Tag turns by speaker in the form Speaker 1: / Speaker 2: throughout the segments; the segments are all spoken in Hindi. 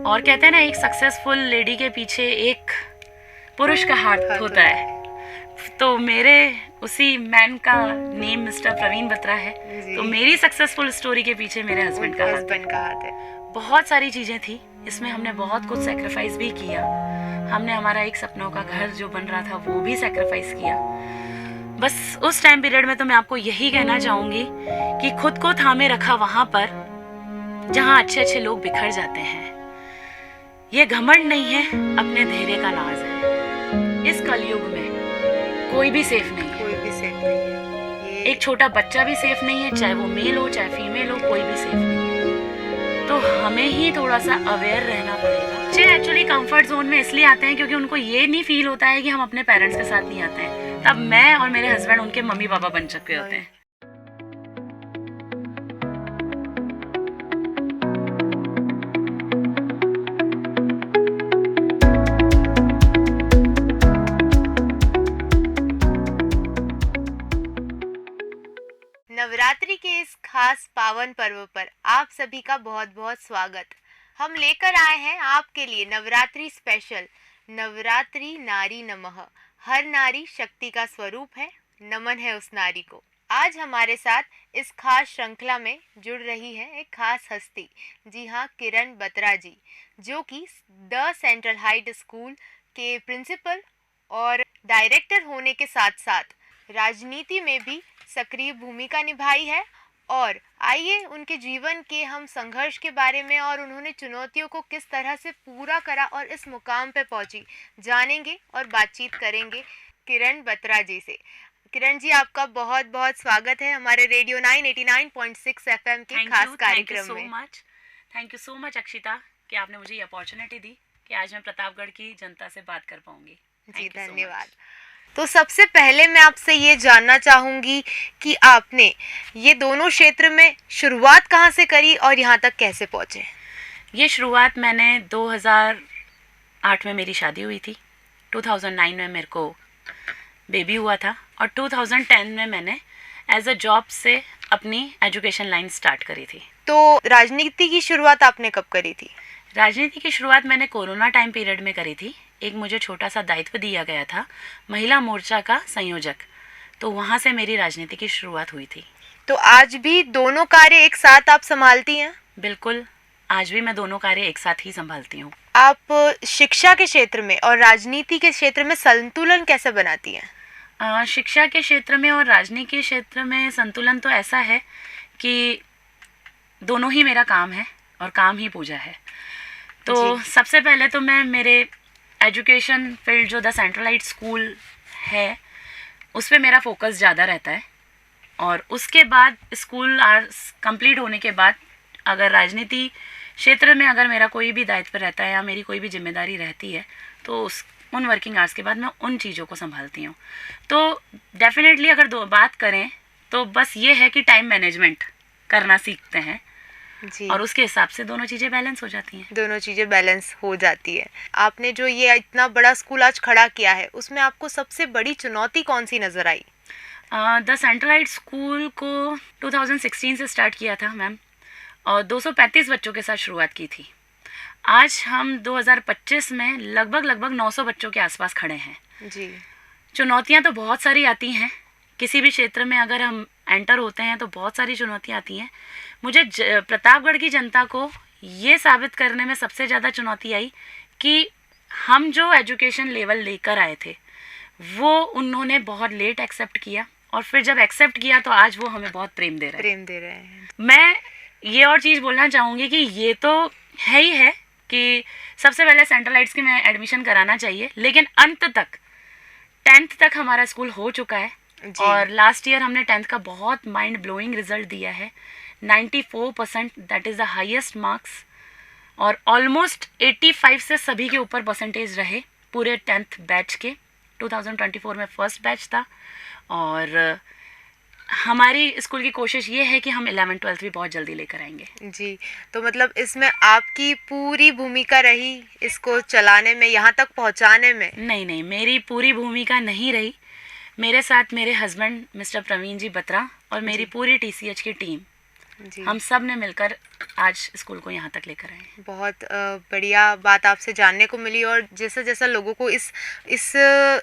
Speaker 1: और कहते हैं ना, एक सक्सेसफुल लेडी के पीछे एक पुरुष का हाथ होता है। तो मेरे उसी मैन का नेम मिस्टर प्रवीण बत्रा है। तो मेरी सक्सेसफुल स्टोरी के पीछे मेरे हस्बैंड का हाथ है। बहुत सारी चीज़ें थी इसमें, हमने बहुत कुछ सेक्रीफाइस भी किया। हमने हमारा एक सपनों का घर जो बन रहा था वो भी सेक्रीफाइस किया। बस उस टाइम पीरियड में तो मैं आपको यही कहना चाहूँगी कि खुद को थामे रखा वहाँ पर जहाँ अच्छे अच्छे लोग बिखर जाते हैं। ये घमंड नहीं है, अपने धैर्य का नाज है। इस कलयुग में कोई भी सेफ नहीं है। एक छोटा बच्चा भी सेफ नहीं है, चाहे वो मेल हो चाहे फीमेल हो, कोई भी सेफ नहीं है। तो हमें ही थोड़ा सा अवेयर रहना पड़ेगा। बच्चे एक्चुअली कंफर्ट जोन में इसलिए आते हैं क्योंकि उनको ये नहीं फील होता है कि हम अपने पेरेंट्स के साथ नहीं आते हैं। तब मैं और मेरे हस्बैंड उनके मम्मी पापा बन चुके होते हैं।
Speaker 2: नवरात्रि के इस खास पावन पर्व पर आप सभी का बहुत बहुत स्वागत। हम लेकर आए हैं आपके लिए नवरात्रि स्पेशल, नवरात्रि नारी नमः। हर नारी शक्ति का स्वरूप है, नमन है उस नारी को। आज हमारे साथ इस खास श्रृंखला में जुड़ रही है एक खास हस्ती। जी हाँ, किरण बत्रा जी, जो कि द सेंट्रल हाइट स्कूल के प्रिंसिपल और डायरेक्टर होने के साथ साथ राजनीति में भी सक्रिय भूमिका निभाई है। और आइए उनके जीवन के हम संघर्ष के बारे में और उन्होंने चुनौतियों को किस तरह से पूरा करा और इस मुकाम पे पहुंची जानेंगे और बातचीत करेंगे किरण बत्रा जी से। किरण जी, आपका बहुत बहुत स्वागत है हमारे रेडियो 989.6 FM के खास कार्यक्रम में।
Speaker 1: Thank you so much Akshita कि आपने मुझे ये अपॉर्चुनिटी दी कि आज मैं प्रतापगढ़ की जनता से बात कर पाऊंगी।
Speaker 2: जी धन्यवाद। तो सबसे पहले मैं आपसे ये जानना चाहूँगी कि आपने ये दोनों क्षेत्र में शुरुआत कहाँ से करी और यहाँ तक कैसे पहुँचे?
Speaker 1: ये शुरुआत मैंने 2008 में मेरी शादी हुई थी, 2009 में मेरे को बेबी हुआ था और 2010 में मैंने एज अ जॉब से अपनी एजुकेशन लाइन स्टार्ट करी थी।
Speaker 2: तो राजनीति की शुरुआत आपने कब करी थी?
Speaker 1: राजनीति की शुरुआत मैंने कोरोना टाइम पीरियड में करी थी। एक मुझे छोटा सा दायित्व दिया गया था, महिला मोर्चा का संयोजक, तो वहाँ से मेरी राजनीति की शुरुआत हुई थी।
Speaker 2: तो आज भी दोनों कार्य एक साथ आप संभालती हैं?
Speaker 1: बिल्कुल, आज भी मैं दोनों कार्य एक साथ ही संभालती हूँ।
Speaker 2: आप शिक्षा के क्षेत्र में और राजनीति के क्षेत्र में संतुलन कैसे बनाती हैं?
Speaker 1: शिक्षा के क्षेत्र में और राजनीति के क्षेत्र में संतुलन तो ऐसा है कि दोनों ही मेरा काम है और काम ही पूजा है। तो सबसे पहले तो मैं मेरे एजुकेशन फील्ड जो द सेंट्रल हाइट स्कूल है उस पर मेरा फोकस ज़्यादा रहता है, और उसके बाद स्कूल आवर्स कंप्लीट होने के बाद अगर राजनीति क्षेत्र में अगर मेरा कोई भी दायित्व रहता है या मेरी कोई भी जिम्मेदारी रहती है तो उन वर्किंग आवर्स के बाद मैं उन चीज़ों को संभालती हूँ। तो डेफिनेटली अगर बात करें तो बस ये है कि टाइम मैनेजमेंट करना सीखते हैं जी, और उसके हिसाब से दोनों चीज़ें बैलेंस हो जाती हैं।
Speaker 2: दोनों चीज़ें बैलेंस हो जाती है। आपने जो ये इतना बड़ा स्कूल आज खड़ा किया है उसमें आपको सबसे बड़ी चुनौती कौन सी नज़र आई?
Speaker 1: द सेंट्रल हाइट स्कूल को 2016 से स्टार्ट किया था मैम, और 235 बच्चों के साथ शुरुआत की थी। आज हम 2025 में लगभग 900 बच्चों के आसपास खड़े हैं
Speaker 2: जी।
Speaker 1: चुनौतियाँ तो बहुत सारी आती हैं, किसी भी क्षेत्र में अगर हम एंटर होते हैं तो बहुत सारी चुनौतियाँ आती हैं। मुझे प्रतापगढ़ की जनता को ये साबित करने में सबसे ज़्यादा चुनौती आई कि हम जो एजुकेशन लेवल लेकर आए थे वो उन्होंने बहुत लेट एक्सेप्ट किया, और फिर जब एक्सेप्ट किया तो आज वो हमें बहुत प्रेम दे रहे हैं। मैं ये और चीज़ बोलना चाहूँगी कि ये तो है ही है कि सबसे पहले सेंट्रल हाइट्स की मैं एडमिशन कराना चाहिए, लेकिन अंत तक 10th तक हमारा स्कूल हो चुका है और लास्ट ईयर हमने 10th का बहुत माइंड ब्लोइंग रिजल्ट दिया है, 94%, that is the highest marks, और ऑलमोस्ट 85 से सभी के ऊपर परसेंटेज रहे पूरे 10th बैच के। 2024 में फर्स्ट बैच था, और हमारी स्कूल की कोशिश ये है कि हम 11th-12th भी बहुत जल्दी लेकर आएंगे
Speaker 2: जी। तो मतलब इसमें आपकी पूरी भूमिका रही इसको चलाने में, यहाँ तक पहुँचाने में?
Speaker 1: नहीं, मेरी पूरी भूमिका नहीं रही। मेरे साथ मेरे हस्बैंड मिस्टर प्रवीण जी बत्रा और मेरी पूरी TCH की टीम, हम सब ने मिलकर आज स्कूल को यहाँ तक लेकर आए हैं।
Speaker 2: बहुत बढ़िया बात आपसे जानने को मिली, और जैसा जैसा लोगों को इस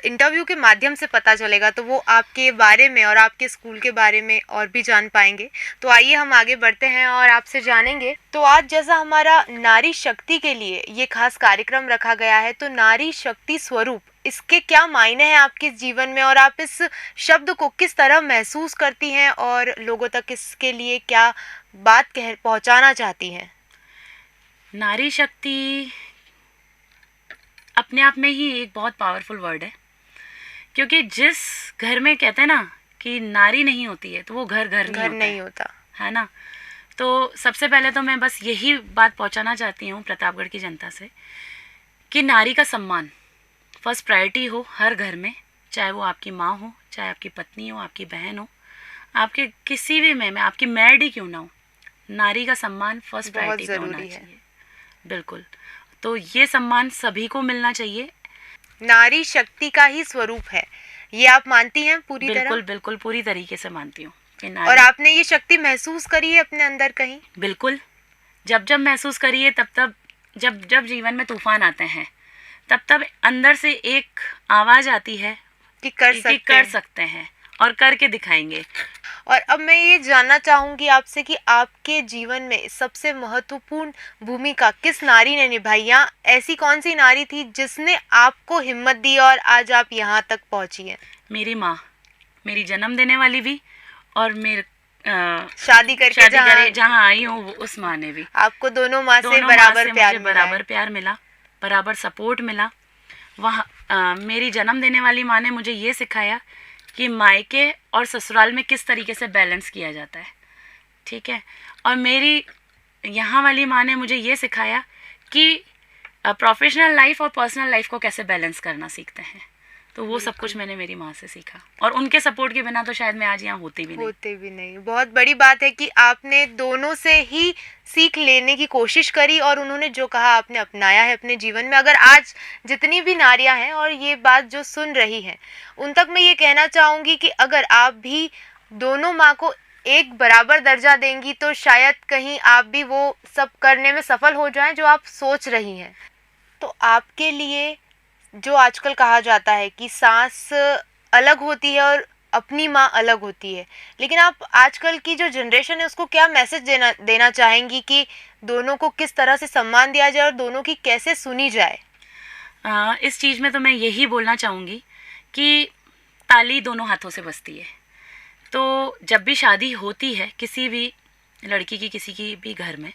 Speaker 2: इंटरव्यू के माध्यम से पता चलेगा तो वो आपके बारे में और आपके स्कूल के बारे में और भी जान पाएंगे। तो आइए हम आगे बढ़ते हैं और आपसे जानेंगे। तो आज जैसा हमारा नारी शक्ति के लिए ये खास कार्यक्रम रखा गया है, तो नारी शक्ति स्वरूप, इसके क्या मायने हैं आपके जीवन में, और आप इस शब्द को किस तरह महसूस करती हैं और लोगों तक इसके लिए क्या बात पहुंचाना चाहती हैं?
Speaker 1: नारी शक्ति अपने आप में ही एक बहुत पावरफुल वर्ड है, क्योंकि जिस घर में कहते हैं ना कि नारी नहीं होती है तो वो घर नहीं
Speaker 2: होता
Speaker 1: है ना। तो सबसे पहले तो मैं बस यही बात पहुंचाना चाहती हूँ प्रतापगढ़ की जनता से कि नारी का सम्मान फर्स्ट प्रायोरिटी हो हर घर में, चाहे वो आपकी माँ हो, चाहे आपकी पत्नी हो, आपकी बहन हो, आपके किसी भी में आपकी मैड ही क्यों ना हो, नारी का सम्मान फर्स्ट प्रायोरिटी पे होना चाहिए। बिल्कुल, तो ये सम्मान सभी को मिलना चाहिए।
Speaker 2: नारी शक्ति का ही स्वरूप है, ये आप मानती हैं पूरी तरह?
Speaker 1: बिल्कुल बिल्कुल, पूरी तरीके से मानती हूँ।
Speaker 2: और आपने ये शक्ति महसूस करी है अपने अंदर कहीं?
Speaker 1: बिल्कुल, जब जब महसूस करी है तब जब जब जीवन में तूफान आते हैं तब अंदर से एक आवाज़ आती है
Speaker 2: कि कर
Speaker 1: सकते हैं और करके दिखाएंगे।
Speaker 2: और अब मैं ये जानना चाहूँगी आपसे कि आपके जीवन में सबसे महत्वपूर्ण भूमिका किस नारी ने निभाई, या ऐसी कौन सी नारी थी जिसने आपको हिम्मत दी और आज आप यहाँ तक पहुँची हैं?
Speaker 1: मेरी माँ, मेरी जन्म देने वाली भी, और मेरे
Speaker 2: शादी करके
Speaker 1: जहाँ आई हूँ उस माँ ने भी।
Speaker 2: आपको दोनों माँ से बराबर
Speaker 1: प्यार मिला, बराबर सपोर्ट मिला। वहाँ मेरी जन्म देने वाली माँ ने मुझे ये सिखाया कि मायके और ससुराल में किस तरीके से बैलेंस किया जाता है, ठीक है। और मेरी यहाँ वाली माँ ने मुझे ये सिखाया कि प्रोफेशनल लाइफ और पर्सनल लाइफ को कैसे बैलेंस करना सीखते हैं। तो वो सब कुछ मैंने मेरी माँ से सीखा, और उनके सपोर्ट के बिना तो शायद मैं आज यहाँ होती भी नहीं।
Speaker 2: बहुत बड़ी बात है कि आपने दोनों से ही सीख लेने की कोशिश करी, और उन्होंने जो कहा आपने अपनाया है अपने जीवन में। अगर आज जितनी भी नारियां हैं और ये बात जो सुन रही हैं, उन तक मैं ये कहना चाहूँगी कि अगर आप भी दोनों माँ को एक बराबर दर्जा देंगी तो शायद कहीं आप भी वो सब करने में सफल हो जाएं जो आप सोच रही हैं। तो आपके लिए जो आजकल कहा जाता है कि सास अलग होती है और अपनी माँ अलग होती है, लेकिन आप आजकल की जो जनरेशन है उसको क्या मैसेज देना चाहेंगी कि दोनों को किस तरह से सम्मान दिया जाए और दोनों की कैसे सुनी जाए?
Speaker 1: इस चीज़ में तो मैं यही बोलना चाहूँगी कि ताली दोनों हाथों से बजती है। तो जब भी शादी होती है किसी भी लड़की की, किसी की भी घर में,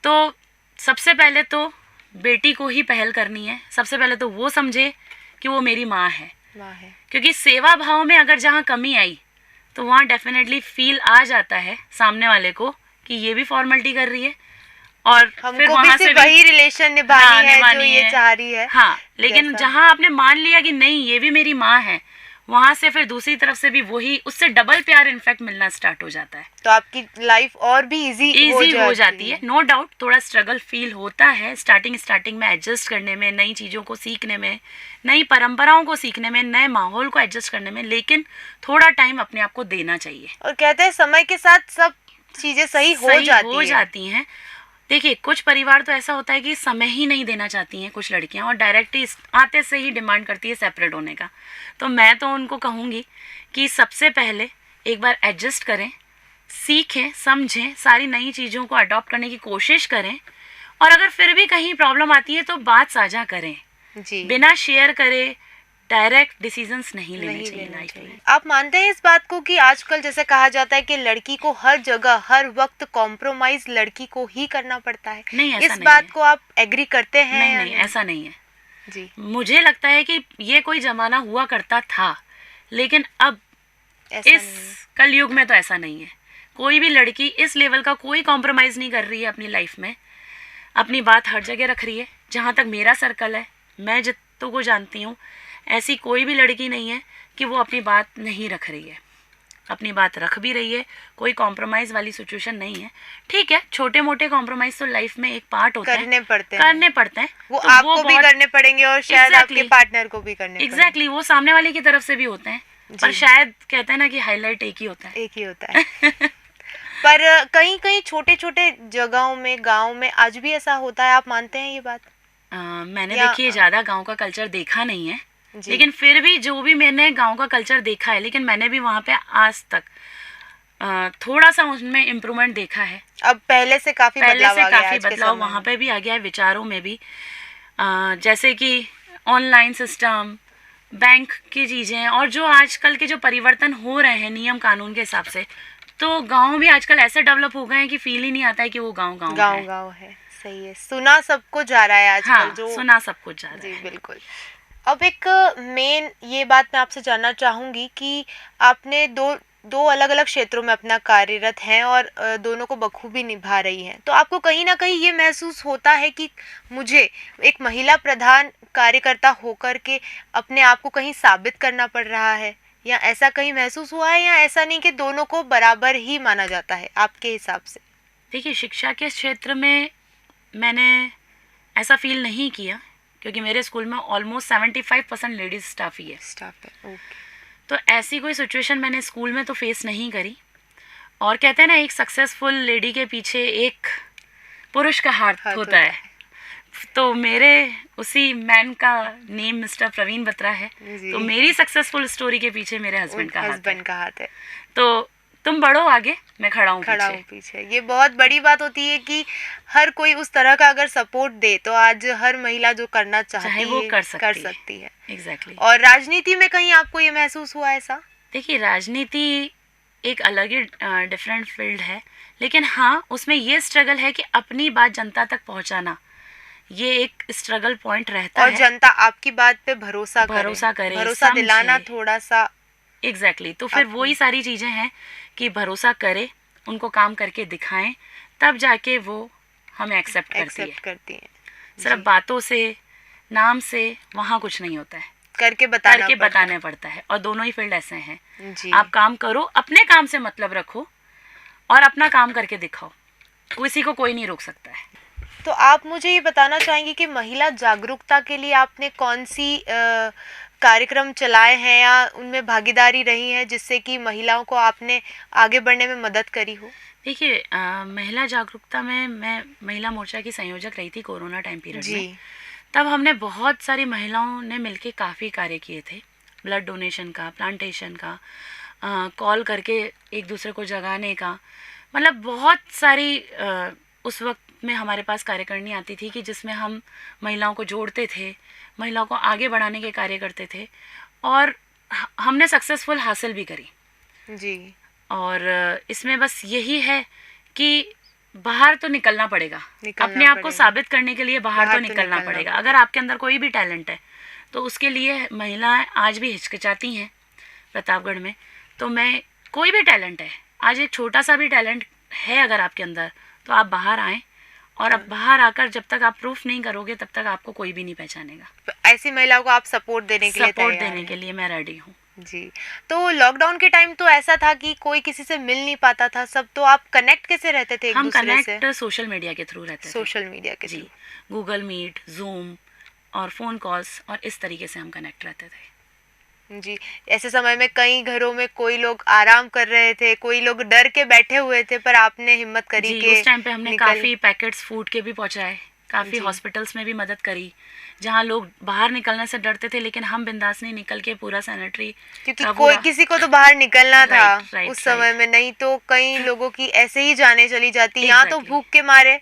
Speaker 1: तो सबसे पहले तो बेटी को ही पहल करनी है। सबसे पहले तो वो समझे कि वो मेरी माँ है, क्योंकि सेवा भाव में अगर जहाँ कमी आई तो वहाँ डेफिनेटली फील आ जाता है सामने वाले को कि ये भी फॉर्मेलिटी कर रही है, और फिर वहाँ से
Speaker 2: वही रिलेशन निभानी है जो ये चाह रही है।
Speaker 1: हाँ, लेकिन जहाँ आपने मान लिया कि नहीं ये भी मेरी माँ है, वहाँ से फिर दूसरी तरफ से भी वही, उससे डबल प्यार इनफैक्ट मिलना स्टार्ट हो जाता है।
Speaker 2: तो आपकी लाइफ और भी इजी हो जाती है।
Speaker 1: नो डाउट थोड़ा स्ट्रगल फील होता है स्टार्टिंग में एडजस्ट करने में, नई चीज़ों को सीखने में, नई परंपराओं को सीखने में, नए माहौल को एडजस्ट करने में, लेकिन थोड़ा टाइम अपने आप को देना चाहिए।
Speaker 2: और कहते हैं समय के साथ सब चीज़ें सही हो
Speaker 1: जाती हैं। देखिए, कुछ परिवार तो ऐसा होता है कि समय ही नहीं देना चाहती हैं कुछ लड़कियां, और डायरेक्ट ही आते से ही डिमांड करती है सेपरेट होने का। तो मैं तो उनको कहूँगी कि सबसे पहले एक बार एडजस्ट करें, सीखें, समझें, सारी नई चीज़ों को अडॉप्ट करने की कोशिश करें, और अगर फिर भी कहीं प्रॉब्लम आती है तो बात साझा करें जी। बिना शेयर करे डायरेक्ट डिसीजंस नहीं लेने चाहिए लाइफ में।
Speaker 2: आप मानते हैं इस बात को कि आजकल जैसे कहा जाता है कि लड़की को हर जगह हर वक्त कॉम्प्रोमाइज लड़की को ही करना पड़ता है?
Speaker 1: नहीं, ऐसा
Speaker 2: इस
Speaker 1: नहीं
Speaker 2: बात
Speaker 1: है।
Speaker 2: को आप एग्री करते हैं?
Speaker 1: नहीं, ऐसा नहीं है
Speaker 2: जी।
Speaker 1: मुझे लगता है कि ये कोई जमाना हुआ करता था, लेकिन अब इस कलयुग में तो ऐसा नहीं है। कोई भी लड़की इस लेवल का कोई कॉम्प्रोमाइज़ नहीं कर रही है अपनी लाइफ में, अपनी बात हर जगह रख रही है। जहाँ तक मेरा सर्कल है, मैं जितनों को जानती हूँ, ऐसी कोई भी लड़की नहीं है कि वो अपनी बात नहीं रख रही है, अपनी बात रख भी रही है। कोई कॉम्प्रोमाइज़ वाली सिचुएशन नहीं है। ठीक है, छोटे मोटे कॉम्प्रोमाइज़ तो लाइफ में एक पार्ट होता है, करने पड़ते हैं।
Speaker 2: वो तो आपको भी करने पड़ेंगे और शायद आपके पार्टनर को भी करने
Speaker 1: एग्जैक्टली वो सामने वाले की तरफ से भी होते हैं, पर शायद कहते हैं ना कि हाईलाइट एक ही होता है।
Speaker 2: पर कहीं कहीं छोटे छोटे जगहों में, गांव में आज भी ऐसा होता है, आप मानते हैं ये बात?
Speaker 1: मैंने
Speaker 2: या
Speaker 1: देखिए ज़्यादा गांव का कल्चर देखा नहीं है,
Speaker 2: जी।
Speaker 1: लेकिन फिर भी जो भी मैंने गांव का कल्चर देखा है, लेकिन मैंने भी वहाँ पे आज तक थोड़ा सा उसमें इम्प्रूवमेंट देखा है।
Speaker 2: अब पहले से काफी
Speaker 1: पहले
Speaker 2: बदलाव
Speaker 1: से
Speaker 2: आ गया
Speaker 1: काफ़ी
Speaker 2: आज के
Speaker 1: बदलाव
Speaker 2: समय
Speaker 1: वहाँ
Speaker 2: में।
Speaker 1: पे भी आ गया है, विचारों में भी। जैसे कि ऑनलाइन सिस्टम, बैंक की चीज़ें, और जो आजकल के जो परिवर्तन हो रहे हैं नियम कानून के हिसाब से, तो गांव भी आजकल ऐसे डेवलप हो गए हैं कि फील ही नहीं आता है कि वो गांव गांव
Speaker 2: गांव
Speaker 1: है।
Speaker 2: गांव है, सही है, सुना सबको जा रहा है आजकल
Speaker 1: हाँ,
Speaker 2: जो।
Speaker 1: सुना सब कुछ जा रहा
Speaker 2: जी
Speaker 1: है।
Speaker 2: बिल्कुल। अब एक मेन ये बात मैं आपसे जानना चाहूंगी कि आपने दो दो अलग अलग क्षेत्रों में अपना कार्यरत हैं और दोनों को बखूबी निभा रही हैं, तो आपको कहीं ना कहीं ये महसूस होता है कि मुझे एक महिला प्रधान कार्यकर्ता होकर के अपने आप को कहीं साबित करना पड़ रहा है, या ऐसा कहीं महसूस हुआ है, या ऐसा नहीं कि दोनों को बराबर ही माना जाता है आपके हिसाब से?
Speaker 1: देखिए, शिक्षा के क्षेत्र में मैंने ऐसा फील नहीं किया, क्योंकि मेरे स्कूल में ऑलमोस्ट 75% लेडीज स्टाफ ही है।
Speaker 2: स्टाफ है, ओके।
Speaker 1: तो ऐसी कोई सिचुएशन मैंने स्कूल में तो फेस नहीं करी। और कहते हैं ना, एक सक्सेसफुल लेडी के पीछे एक पुरुष का हाथ
Speaker 2: हाथ
Speaker 1: होता है। तो मेरे उसी मैन का नेम मिस्टर प्रवीण बत्रा है।
Speaker 2: जी।
Speaker 1: तो मेरी सक्सेसफुल स्टोरी के पीछे मेरे हस्बैंड का हाथ है।
Speaker 2: हस्बैंड का हाथ है।
Speaker 1: तो तुम बढ़ो आगे, मैं खड़ा हूँ
Speaker 2: खड़ा
Speaker 1: पीछे।
Speaker 2: हूँ पीछे। ये बहुत बड़ी बात होती है कि हर कोई उस तरह का अगर सपोर्ट दे तो आज हर महिला जो करना चाहती
Speaker 1: चाहे वो
Speaker 2: है
Speaker 1: कर
Speaker 2: सकती
Speaker 1: सकती
Speaker 2: है।
Speaker 1: एग्जैक्टली।
Speaker 2: और राजनीति में कहीं आपको ये महसूस हुआ ऐसा?
Speaker 1: देखिए, राजनीति एक अलग ही डिफरेंट फील्ड है, लेकिन हाँ, उसमें ये स्ट्रगल है कि अपनी बात जनता तक पहुंचाना, ये एक स्ट्रगल पॉइंट रहता
Speaker 2: और
Speaker 1: है।
Speaker 2: जनता आपकी बात पे भरोसा
Speaker 1: करे,
Speaker 2: भरोसा दिलाना
Speaker 1: समझे।
Speaker 2: थोड़ा सा।
Speaker 1: एग्जैक्टली। तो फिर
Speaker 2: आपको
Speaker 1: वही सारी चीज़ें हैं कि भरोसा करे, उनको काम करके दिखाएं, तब जाके वो हमें एक्सेप्ट
Speaker 2: एक्सेप्ट करती हैं।
Speaker 1: सिर्फ
Speaker 2: जी।
Speaker 1: बातों से, नाम से वहाँ कुछ नहीं होता है,
Speaker 2: करके
Speaker 1: बताना पड़ता है। और दोनों ही फील्ड ऐसे हैं।
Speaker 2: जी।
Speaker 1: आप काम करो, अपने काम से मतलब रखो और अपना काम करके दिखाओ, किसी को कोई नहीं रोक सकता है।
Speaker 2: तो आप मुझे ये बताना चाहेंगे कि महिला जागरूकता के लिए आपने कौन सी कार्यक्रम चलाए हैं या उनमें भागीदारी रही है जिससे कि महिलाओं को आपने आगे बढ़ने में मदद करी हो?
Speaker 1: देखिए, महिला जागरूकता में मैं महिला मोर्चा की संयोजक रही थी कोरोना टाइम पीरियड में। तब हमने बहुत सारी महिलाओं ने मिलके काफ़ी कार्य किए थे, ब्लड डोनेशन का, प्लांटेशन का, कॉल करके एक दूसरे को जगाने का। मतलब बहुत सारी उस वक्त में हमारे पास कार्यकारिणी आती थी कि जिसमें हम महिलाओं को जोड़ते थे, महिलाओं को आगे बढ़ाने के कार्य करते थे, और हमने सक्सेसफुल हासिल भी करी।
Speaker 2: जी।
Speaker 1: और इसमें बस यही है कि बाहर तो निकलना पड़ेगा, अपने आप को साबित करने के लिए बाहर तो निकलना पड़ेगा। अगर आपके अंदर कोई भी टैलेंट है तो उसके लिए महिलाएं आज भी हिचकिचाती हैं प्रतापगढ़ में। तो मैं, कोई भी टैलेंट है, आज एक छोटा सा भी टैलेंट है अगर आपके अंदर, तो आप बाहर आएँ, और अब बाहर आकर जब तक आप प्रूफ नहीं करोगे तब तक आपको कोई भी नहीं पहचानेगा।
Speaker 2: ऐसी महिलाओं को आप सपोर्ट देने के लिए
Speaker 1: मैं रेडी हूँ।
Speaker 2: जी। तो लॉकडाउन के टाइम तो ऐसा था कि कोई किसी से मिल नहीं पाता था सब, तो आप कनेक्ट कैसे रहते थे एक दूसरे से?
Speaker 1: हम कनेक्ट सोशल मीडिया के थ्रू रहते थे।
Speaker 2: सोशल मीडिया के
Speaker 1: जी,
Speaker 2: थ्रू,
Speaker 1: गूगल मीट, जूम और फ़ोन कॉल्स, और इस तरीके से हम कनेक्ट रहते थे।
Speaker 2: जी। ऐसे समय में कई घरों में कोई लोग आराम कर रहे थे, कोई लोग डर के बैठे हुए थे, पर आपने हिम्मत करी कि
Speaker 1: उस टाइम पे हमने काफ़ी पैकेट्स फूड के भी पहुंचाए, काफ़ी हॉस्पिटल्स में भी मदद करी, जहां लोग बाहर निकलने से डरते थे, लेकिन हम बिंदास नहीं निकल के पूरा सैनिटरी,
Speaker 2: क्योंकि कोई किसी को तो बाहर निकलना था उस समय में, नहीं तो कई लोगों की ऐसे ही जाने चली जाती, या तो भूख के मारे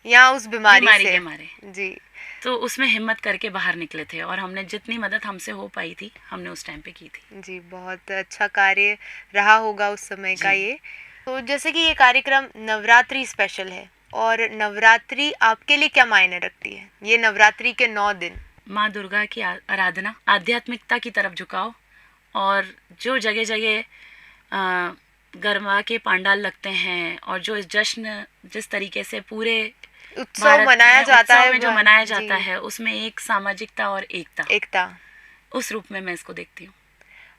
Speaker 2: या उस बीमारी के मारे। जी।
Speaker 1: तो उसमें हिम्मत करके बाहर निकले थे, और हमने जितनी मदद हमसे हो पाई थी हमने उस टाइम पे की थी।
Speaker 2: जी, बहुत अच्छा कार्य रहा होगा उस समय का ये। तो जैसे कि ये कार्यक्रम नवरात्रि स्पेशल है, और नवरात्रि आपके लिए क्या मायने रखती है? ये नवरात्रि के 9 दिन
Speaker 1: माँ दुर्गा की आराधना, आध्यात्मिकता की तरफ झुकाव, और जो जगह जगह गरबा के पंडाल लगते हैं, और जो जश्न जिस तरीके से पूरे
Speaker 2: उत्सव मनाया जाता है,
Speaker 1: जो मनाया जाता है, उसमें एक सामाजिकता और एकता, उस रूप में मैं इसको देखती हूँ।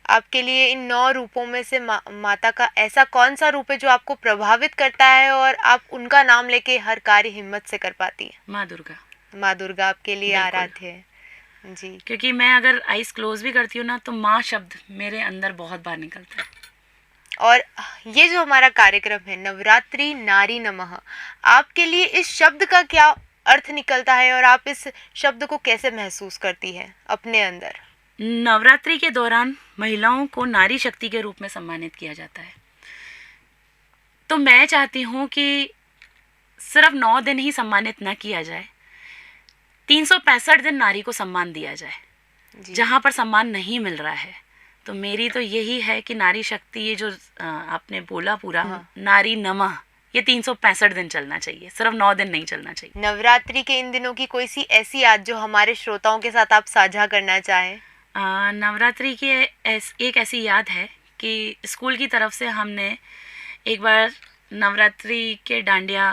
Speaker 2: आपके लिए इन 9 रूपों में से माता का ऐसा कौन सा रूप है जो आपको प्रभावित करता है और आप उनका नाम लेके हर कार्य हिम्मत से कर पाती हैं?
Speaker 1: माँ दुर्गा।
Speaker 2: माँ दुर्गा आपके लिए आराध्य है। जी।
Speaker 1: क्योंकि मैं अगर आईज क्लोज भी करती हूँ ना, तो माँ शब्द मेरे अंदर बहुत बार निकलता है।
Speaker 2: और ये जो हमारा कार्यक्रम है नवरात्रि नारी नमः, आपके लिए इस शब्द का क्या अर्थ निकलता है और आप इस शब्द को कैसे महसूस करती है अपने अंदर?
Speaker 1: नवरात्रि के दौरान महिलाओं को नारी शक्ति के रूप में सम्मानित किया जाता है। तो मैं चाहती हूँ कि सिर्फ 9 दिन ही सम्मानित न किया जाए, 365 दिन नारी को सम्मान दिया जाए। जहाँ पर सम्मान नहीं मिल रहा है, तो मेरी तो यही है कि नारी शक्ति, ये जो आपने बोला पूरा, नारी नमः, ये 365 दिन चलना चाहिए, सिर्फ 9 दिन नहीं चलना चाहिए।
Speaker 2: नवरात्रि के इन दिनों की कोई सी ऐसी याद जो हमारे श्रोताओं के साथ आप साझा करना चाहें?
Speaker 1: नवरात्रि की एक ऐसी याद है कि स्कूल की तरफ से हमने एक बार नवरात्रि के डांडिया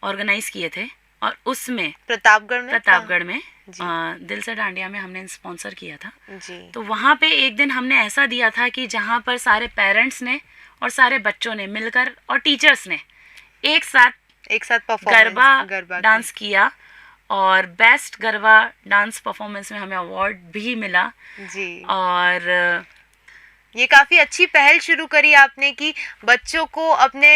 Speaker 1: ऑर्गेनाइज किए थे, और उसमें प्रतापगढ़ में दिल से डांडिया में हमने स्पॉन्सर किया था
Speaker 2: जी।
Speaker 1: तो वहाँ पे एक दिन हमने ऐसा दिया था कि जहाँ पर सारे पेरेंट्स ने और सारे बच्चों ने मिलकर और टीचर्स ने एक साथ गरबा डांस किया, और बेस्ट गरबा डांस परफॉर्मेंस में हमें अवार्ड भी मिला
Speaker 2: जी।
Speaker 1: और
Speaker 2: ये काफ़ी अच्छी पहल शुरू करी आपने कि बच्चों को अपने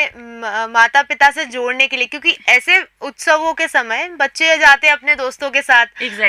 Speaker 2: माता पिता से जोड़ने के लिए, क्योंकि ऐसे उत्सवों के समय बच्चे जाते हैं अपने दोस्तों के साथ,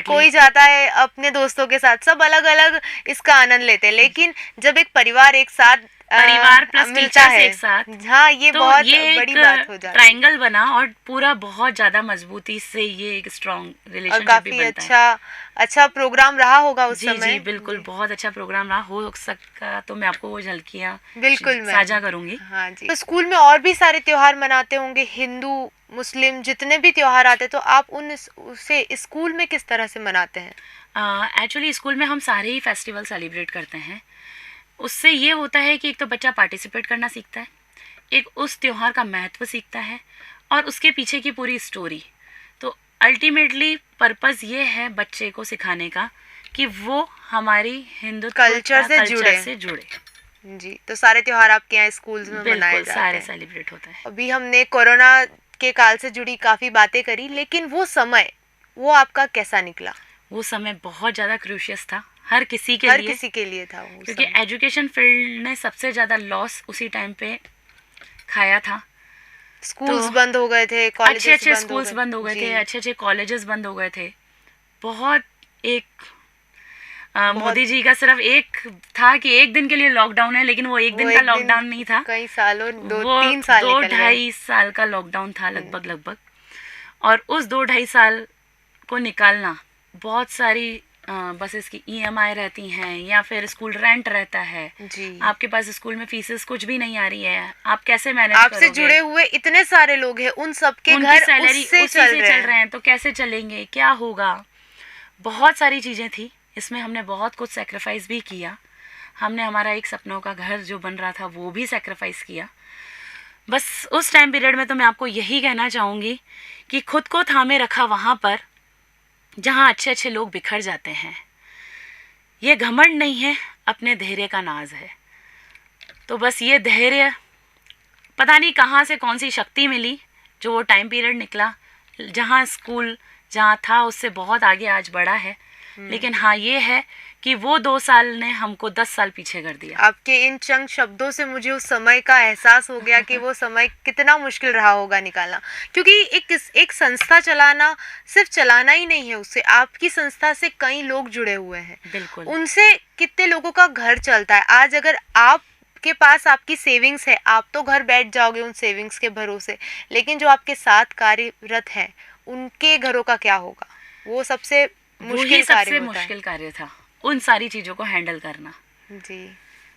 Speaker 2: कोई जाता है अपने दोस्तों के साथ, सब अलग अलग इसका आनंद लेते हैं, लेकिन जब एक परिवार प्लस टीचर्स एक साथ, हाँ, ये तो बहुत बड़ी बात हो जाती है।
Speaker 1: ट्रायंगल बना और पूरा बहुत ज्यादा मजबूती से ये एक स्ट्रॉन्ग रिलेशनशिप भी बनता है।
Speaker 2: अच्छा प्रोग्राम रहा होगा उस समय।
Speaker 1: जी बिल्कुल, बहुत अच्छा प्रोग्राम रहा। हो सका तो मैं आपको वो झलकियाँ
Speaker 2: बिल्कुल
Speaker 1: साझा करूंगी।
Speaker 2: हाँ जी। तो स्कूल में और भी सारे त्योहार मनाते होंगे, हिंदू मुस्लिम जितने भी त्योहार आते, तो आप उसे स्कूल में किस तरह से मनाते हैं?
Speaker 1: एक्चुअली स्कूल में हम सारे ही फेस्टिवल सेलिब्रेट करते हैं। उससे ये होता है कि एक तो बच्चा पार्टिसिपेट करना सीखता है, एक उस त्यौहार का महत्व सीखता है, और उसके पीछे की पूरी स्टोरी। तो अल्टीमेटली पर्पस ये है बच्चे को सिखाने का कि वो हमारी हिंदू
Speaker 2: कल्चर से जुड़े। जी, तो सारे त्योहार आपके यहाँ स्कूल्स में मनाए जाते हैं?
Speaker 1: सारे सेलिब्रेट होता है।
Speaker 2: अभी हमने कोरोना के काल से जुड़ी काफ़ी बातें करी, लेकिन वो समय वो आपका कैसा निकला?
Speaker 1: वो समय बहुत ज़्यादा क्रूशियस था हर किसी के
Speaker 2: लिए था,
Speaker 1: क्योंकि एजुकेशन फील्ड ने सबसे ज़्यादा लॉस उसी टाइम पे खाया था।
Speaker 2: स्कूल्स बंद हो गए थे,
Speaker 1: अच्छे स्कूल्स बंद हो गए थे, अच्छे कॉलेजेस बंद हो गए थे। बहुत मोदी जी का सिर्फ एक था कि एक दिन के लिए लॉकडाउन है, लेकिन वो एक दिन का लॉकडाउन नहीं था,
Speaker 2: कई सालों,
Speaker 1: 2-2.5 साल का लॉकडाउन था लगभग। और उस 2-2.5 साल को निकालना, बहुत सारी बसेस की EMI रहती हैं, या फिर स्कूल रेंट रहता है
Speaker 2: जी।
Speaker 1: आपके पास स्कूल में फीसेस कुछ भी नहीं आ रही है, आप कैसे मैनेज करोगे?
Speaker 2: आपसे जुड़े हुए इतने सारे लोग हैं, उन सबके घर
Speaker 1: सैलरी उसी से चल रहे हैं, तो कैसे चलेंगे, क्या होगा? बहुत सारी चीज़ें थी इसमें। हमने बहुत कुछ सेक्रीफाइस भी किया। हमने हमारा एक सपनों का घर जो बन रहा था वो भी सेक्रीफाइस किया। बस उस टाइम पीरियड में तो मैं आपको यही कहना चाहूँगी कि खुद को थामे रखा वहाँ पर जहाँ अच्छे लोग बिखर जाते हैं। ये घमंड नहीं है, अपने धैर्य का नाज है। तो बस ये धैर्य, पता नहीं कहाँ से कौन सी शक्ति मिली, जो वो टाइम पीरियड निकला, जहाँ स्कूल जहाँ था उससे बहुत आगे आज बढ़ा है। लेकिन हाँ, ये है कि वो 2 साल ने हमको 10 साल पीछे कर दिया।
Speaker 2: आपके इन चंद शब्दों से मुझे उस समय का एहसास हो गया कि वो समय कितना मुश्किल रहा होगा निकालना, क्योंकि एक संस्था चलाना सिर्फ चलाना ही नहीं है, उससे आपकी संस्था से कई लोग जुड़े हुए हैं।
Speaker 1: बिल्कुल।
Speaker 2: उनसे कितने लोगों का घर चलता है। आज अगर आपके पास आपकी सेविंग्स है, आप तो घर बैठ जाओगे उन सेविंग्स के भरोसे, लेकिन जो आपके साथ कार्यरत हैं उनके घरों का क्या होगा? वो सबसे मुश्किल कार्य था, उन सारी चीज़ों को हैंडल करना। जी,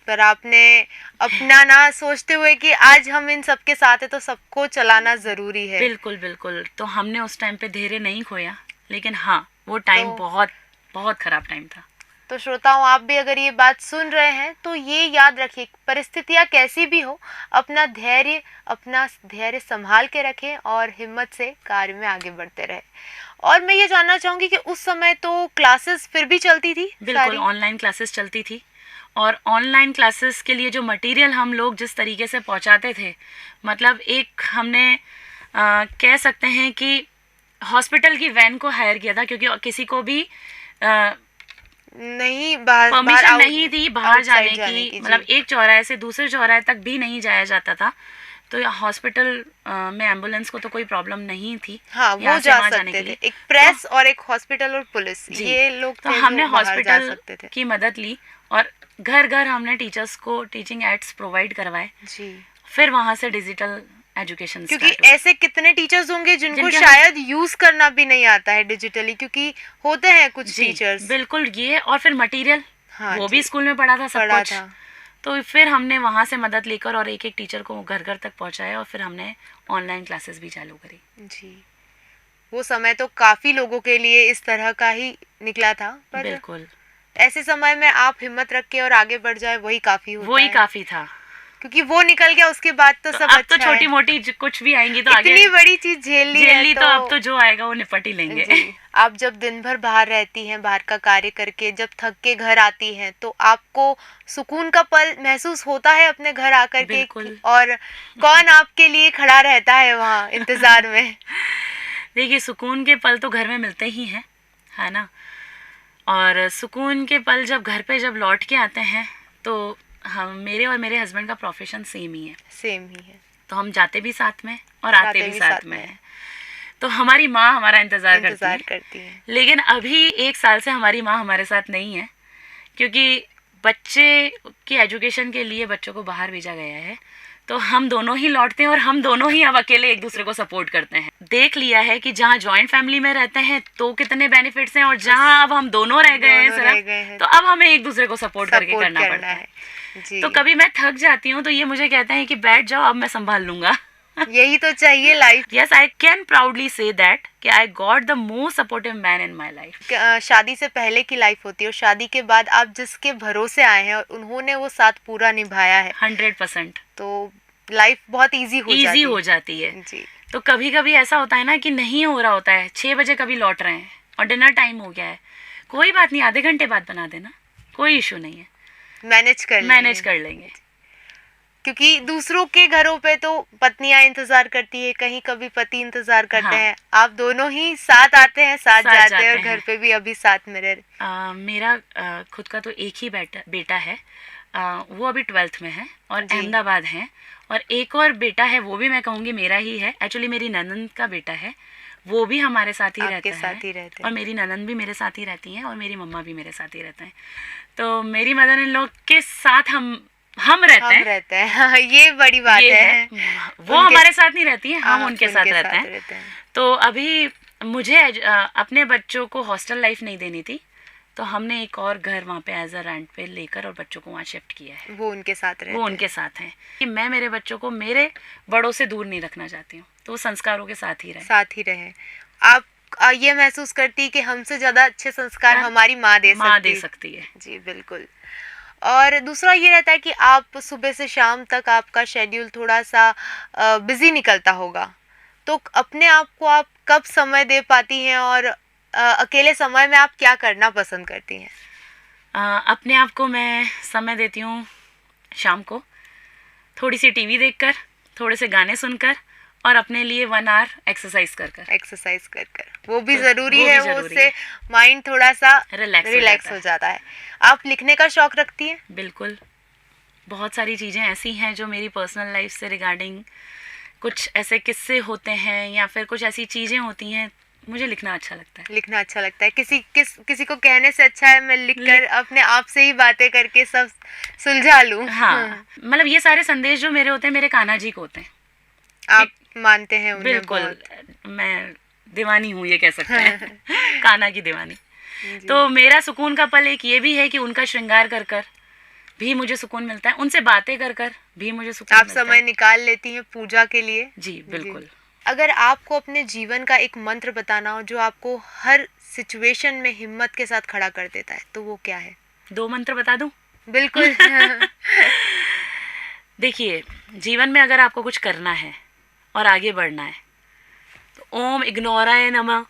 Speaker 2: पर आपने अपना ना सोचते हुए कि आज हम इन सबके साथ हैं तो सबको चलाना ज़रूरी है।
Speaker 1: बिल्कुल। तो हमने उस टाइम पे धैर्य नहीं खोया, लेकिन हाँ, वो टाइम बहुत ख़राब टाइम था।
Speaker 2: तो श्रोताओं, आप भी अगर ये बात सुन रहे हैं तो ये याद रखिए, परिस्थितियाँ कैसी भी हो, अपना धैर्य संभाल के रखें और हिम्मत से कार्य में आगे बढ़ते रहे। और मैं ये जानना चाहूँगी कि उस समय तो क्लासेस फिर भी चलती थी?
Speaker 1: बिल्कुल, ऑनलाइन क्लासेस चलती थी, और ऑनलाइन क्लासेस के लिए जो मटेरियल हम लोग जिस तरीके से पहुँचाते थे, मतलब एक हमने कह सकते हैं कि हॉस्पिटल की वैन को हायर किया था, क्योंकि किसी को भी
Speaker 2: नहीं, बाहर
Speaker 1: परमिशन नहीं थी बाहर
Speaker 2: outside
Speaker 1: जाने की,
Speaker 2: जी।
Speaker 1: मतलब एक चौराहे से दूसरे चौराहे तक भी नहीं जाया जाता था। तो हॉस्पिटल में एम्बुलेंस को तो कोई प्रॉब्लम नहीं थी
Speaker 2: हाँ, वो
Speaker 1: यहाँ से
Speaker 2: जा
Speaker 1: वहाँ जाने
Speaker 2: सकते
Speaker 1: के
Speaker 2: थे।
Speaker 1: लिए।
Speaker 2: एक प्रेस और एक हॉस्पिटल और पुलिस,
Speaker 1: जी,
Speaker 2: ये लोग
Speaker 1: तो
Speaker 2: थे
Speaker 1: हमने
Speaker 2: जो बाहर जा
Speaker 1: हॉस्पिटल
Speaker 2: सकते थे।
Speaker 1: की मदद ली और घर घर हमने टीचर्स को टीचिंग एड्स प्रोवाइड करवाए।
Speaker 2: जी,
Speaker 1: फिर वहाँ से डिजिटल एजुकेशन
Speaker 2: क्योंकि
Speaker 1: स्टार्ट हुई।
Speaker 2: ऐसे कितने टीचर्स होंगे जिनको
Speaker 1: जिनके
Speaker 2: शायद यूज करना भी नहीं आता है डिजिटली, क्योंकि होते हैं कुछ
Speaker 1: जी
Speaker 2: टीचर्स।
Speaker 1: बिल्कुल, ये और फिर मटेरियल
Speaker 2: हाँ
Speaker 1: वो
Speaker 2: जी,
Speaker 1: भी स्कूल में पढ़ा था सब
Speaker 2: पढ़ा
Speaker 1: कुछ।
Speaker 2: था।
Speaker 1: तो फिर हमने वहाँ से मदद लेकर और एक एक टीचर को घर घर तक पहुँचाया और फिर हमने ऑनलाइन क्लासेस भी चालू करी।
Speaker 2: जी, वो समय तो काफी लोगों के लिए इस तरह का ही निकला था, पर
Speaker 1: बिल्कुल,
Speaker 2: ऐसे समय में आप हिम्मत रख के और आगे बढ़ जाए वही काफी होता
Speaker 1: वही
Speaker 2: है।
Speaker 1: काफी था।
Speaker 2: क्योंकि वो निकल गया, उसके बाद तो
Speaker 1: तो
Speaker 2: सब
Speaker 1: अब
Speaker 2: अच्छा
Speaker 1: तो छोटी
Speaker 2: है।
Speaker 1: मोटी कुछ भी आएंगी तो आगे
Speaker 2: इतनी बड़ी चीज झेल ली है,
Speaker 1: तो अब तो जो आएगा वो निपट ही लेंगे।
Speaker 2: जी। आप जब दिन भर बाहर रहती हैं, बाहर का कार्य करके जब थक के घर आती हैं, तो आपको सुकून का पल महसूस होता है अपने घर आकर के?
Speaker 1: बिल्कुल।
Speaker 2: और कौन आपके लिए खड़ा रहता है वहाँ इंतजार में?
Speaker 1: देखिए, सुकून के पल तो घर में मिलते ही हैं, है ना। और सुकून के पल जब घर पे जब लौट के आते हैं तो हम मेरे और मेरे हस्बैंड का प्रोफेशन सेम ही है।
Speaker 2: सेम ही है।
Speaker 1: तो हम जाते भी साथ में और आते भी साथ में हैं। तो हमारी माँ हमारा इंतज़ार
Speaker 2: करती है।
Speaker 1: लेकिन अभी 1 साल से हमारी माँ हमारे साथ नहीं है, क्योंकि बच्चे की एजुकेशन के लिए बच्चों को बाहर भेजा गया है। तो हम दोनों ही लौटते हैं और हम दोनों ही अब अकेले एक दूसरे को सपोर्ट करते हैं। देख लिया है कि जहाँ जॉइंट फैमिली में रहते हैं तो कितने बेनिफिट्स हैं, और जहाँ अब हम दोनों रह गए हैं सिर्फ, तो अब हमें एक दूसरे को सपोर्ट करके करना पड़ता है।
Speaker 2: जी।
Speaker 1: तो कभी मैं थक जाती हूँ तो ये मुझे कहते हैं कि बैठ जाओ, अब मैं संभाल लूंगा।
Speaker 2: यही तो चाहिए life.
Speaker 1: Yes, I can proudly say that कि I got the most supportive man in my life.
Speaker 2: शादी से पहले की लाइफ होती है और शादी के बाद आप जिसके भरोसे आए हैं और उन्होंने वो साथ पूरा निभाया है,
Speaker 1: 100%
Speaker 2: तो लाइफ बहुत इजी हो
Speaker 1: जाती है।
Speaker 2: जी।
Speaker 1: तो कभी कभी ऐसा होता है ना कि नहीं हो रहा होता है, 6 बजे कभी लौट रहे हैं और डिनर टाइम हो गया है, कोई बात नहीं, आधे घंटे बाद बना देना, कोई इशू नहीं है, मैनेज कर लेंगे।
Speaker 2: क्योंकि दूसरों के घरों पे तो पत्नियां इंतजार करती है, कहीं कभी पति इंतजार करते हैं, आप दोनों ही साथ आते हैं, साथ जाते हैं और घर पे भी अभी साथ में रह।
Speaker 1: मेरा खुद का तो एक ही बेटा है, वो अभी 12th में है और अहमदाबाद है, और एक और बेटा है, वो भी मैं कहूँगी मेरा ही है, एक्चुअली मेरी ननंद का बेटा है, वो भी हमारे साथ ही रहता है, और मेरी ननंद भी मेरे साथ ही रहती हैं और मेरी मम्मा भी मेरे साथ ही रहते हैं। तो मेरी मदर इन लॉ के साथ हम रहते हैं।
Speaker 2: हाँ, ये बड़ी बात है।
Speaker 1: वो हमारे साथ नहीं रहती हैं, हम उनके साथ रहते हैं। तो अभी मुझे अपने बच्चों को हॉस्टल लाइफ नहीं देनी थी, तो हमने एक और घर वहाँ पे एज अ रेंट पे लेकर और बच्चों को वहाँ शिफ्ट किया है।
Speaker 2: वो उनके साथ हैं
Speaker 1: कि मैं मेरे बच्चों को मेरे बड़ों से दूर नहीं रखना चाहती हूँ, तो वो संस्कारों के साथ ही रहे।
Speaker 2: आप ये महसूस करती कि हमसे ज्यादा अच्छे संस्कार हमारी माँ दे सकती है। जी बिल्कुल। और दूसरा ये रहता है कि आप सुबह से शाम तक आपका शेड्यूल थोड़ा सा बिजी निकलता होगा, तो अपने आप को आप कब समय दे पाती हैं और अकेले समय में आप क्या करना पसंद करती हैं?
Speaker 1: अपने आप को मैं समय देती हूँ शाम को, थोड़ी सी टीवी देखकर, थोड़े से गाने सुनकर और अपने लिए 1 आवर एक्सरसाइज कर वो भी जरूरी है, वो उससे माइंड थोड़ा सा रिलैक्स हो जाता है।
Speaker 2: आप लिखने का शौक रखती हैं?
Speaker 1: बिल्कुल, बहुत सारी चीज़ें ऐसी हैं जो मेरी पर्सनल लाइफ से रिगार्डिंग कुछ ऐसे किस्से होते हैं या फिर कुछ ऐसी चीज़ें होती हैं, मुझे लिखना अच्छा लगता है। किसी को कहने से अच्छा है मैं लिखकर अपने आप से ही बातें करके सब सुलझा लूं। हाँ, मतलब ये सारे संदेश जो मेरे होते हैं, मेरे कान्हा जी को होते हैं।
Speaker 2: आप मानते हैं उन्हें?
Speaker 1: बिल्कुल, मैं दीवानी हूँ, ये कह सकते हैं। कान्हा की दीवानी। तो मेरा सुकून का पल एक ये भी है कि उनका श्रृंगार कर कर भी मुझे सुकून मिलता है, उनसे बातें कर कर भी मुझे सुकून मिलता है।
Speaker 2: आप समय निकाल लेती हैं पूजा के लिए?
Speaker 1: जी बिल्कुल।
Speaker 2: अगर आपको अपने जीवन का एक मंत्र बताना हो जो आपको हर सिचुएशन में हिम्मत के साथ खड़ा कर देता है, तो वो क्या है?
Speaker 1: 2 मंत्र बता दूं?
Speaker 2: बिल्कुल।
Speaker 1: देखिए, जीवन में अगर आपको कुछ करना है और आगे बढ़ना है तो ओम इग्नोराय नमः,